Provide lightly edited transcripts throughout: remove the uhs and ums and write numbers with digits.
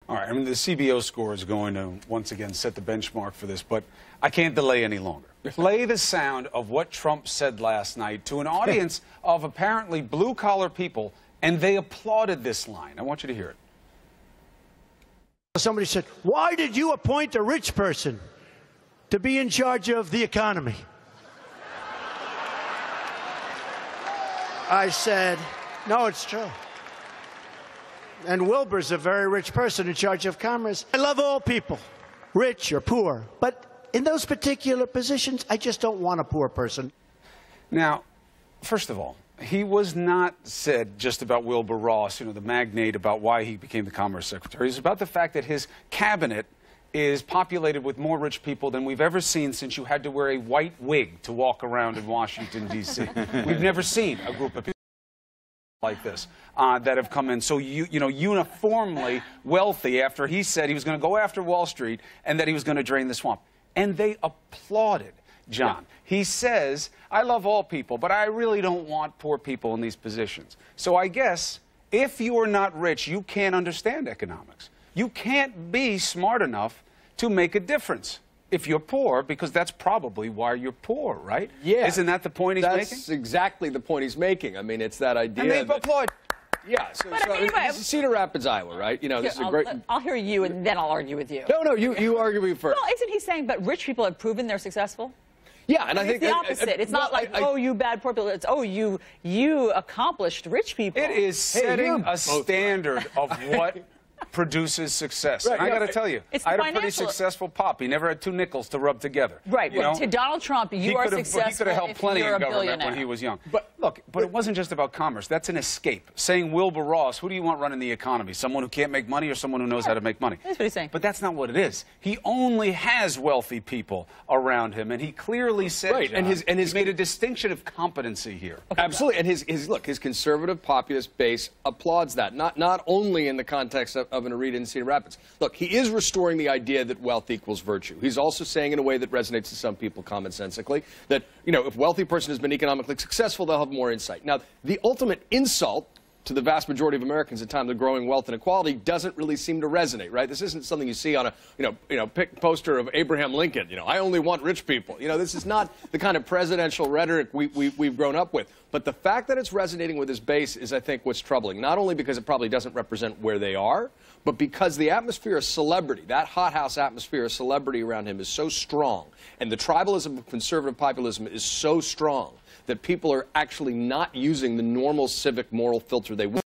All right, I mean, the CBO score is going to, once again, set the benchmark for this, but I can't delay any longer. Play the sound of what Trump said last night to an audience of apparently blue-collar people, and they applauded this line. I want you to hear it. Somebody said, "Why did you appoint a rich person to be in charge of the economy?" I said, "No, it's true. And Wilbur's a very rich person in charge of commerce. I love all people, rich or poor. But in those particular positions, I just don't want a poor person." Now, first of all, he was not said just about Wilbur Ross, you know, the magnate, about why he became the Commerce Secretary. It's about the fact that his cabinet is populated with more rich people than we've ever seen since you had to wear a white wig to walk around in Washington, D.C. We've never seen a group of people like this that have come in so uniformly wealthy after he said he was going to go after Wall Street and that he was going to drain the swamp. And they applauded, John. Yeah. He says, "I love all people, but I really don't want poor people in these positions." So I guess if you are not rich, you can't understand economics. You can't be smart enough to make a difference if you're poor, because that's probably why you're poor, right? Yeah. Isn't that the point he's making? That's exactly the point he's making. I mean, it's that idea. And they applaud. Yeah, this is Cedar Rapids, Iowa, right? You know, this is a great. I'll hear you, and then I'll argue with you. No, you argue me first. Well, isn't he saying, but rich people have proven they're successful? Yeah, and I think it's the opposite. It's not like, oh, you bad poor people. It's, oh, you accomplished rich people. It is setting a standard of what produces success. Right, and I got to tell you, I had a pretty successful pop. He never had two nickels to rub together. Right. Well, to Donald Trump, you are successful. He could have helped plenty in government when he was young. But look, it wasn't just about commerce. That's an escape. Saying Wilbur Ross, who do you want running the economy? Someone who can't make money or someone who knows how to make money? That's what he's saying. But that's not what it is. He only has wealthy people around him, and he clearly said, right, John, and he made a distinction of competency here. Okay. Absolutely, and his conservative populist base applauds that. Not only in the context of an Arita in Cedar Rapids. Look, he is restoring the idea that wealth equals virtue. He's also saying in a way that resonates to some people commonsensically that, you know, if a wealthy person has been economically successful, they'll have more insight. Now, the ultimate insult to the vast majority of Americans at time of growing wealth and equality doesn't really seem to resonate, right? This isn't something you see on a poster of Abraham Lincoln. You know, I only want rich people. You know, this is not the kind of presidential rhetoric we've grown up with. But the fact that it's resonating with his base is, I think, what's troubling. Not only because it probably doesn't represent where they are, but because the atmosphere of celebrity, that hothouse atmosphere of celebrity around him is so strong, and the tribalism of conservative populism is so strong, that people are actually not using the normal civic moral filter they would.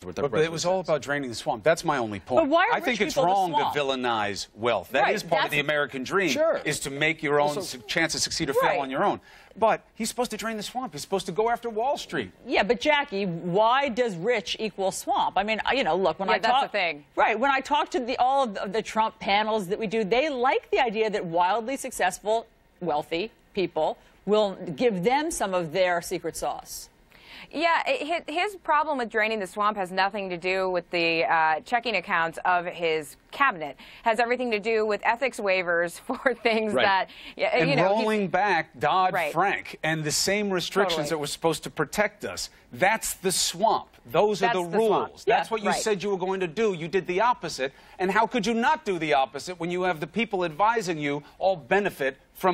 But it was all about draining the swamp. That's my only point. But why are I think it's wrong to villainize wealth. That is part of the American dream, is to make your own chance to succeed or fail on your own. But he's supposed to drain the swamp. He's supposed to go after Wall Street. Yeah, but Jackie, why does rich equal swamp? I mean, you know, look, when I talk, that's the thing. Right, when I talk to all of the Trump panels that we do, they like the idea that wildly successful, wealthy people will give them some of their secret sauce. Yeah, his problem with draining the swamp has nothing to do with the checking accounts of his cabinet. Has everything to do with ethics waivers for things that, and rolling back Dodd-Frank and the same restrictions that were supposed to protect us. That's the swamp. Those are the rules. That's what you said you were going to do. You did the opposite. And how could you not do the opposite when you have the people advising you all benefit from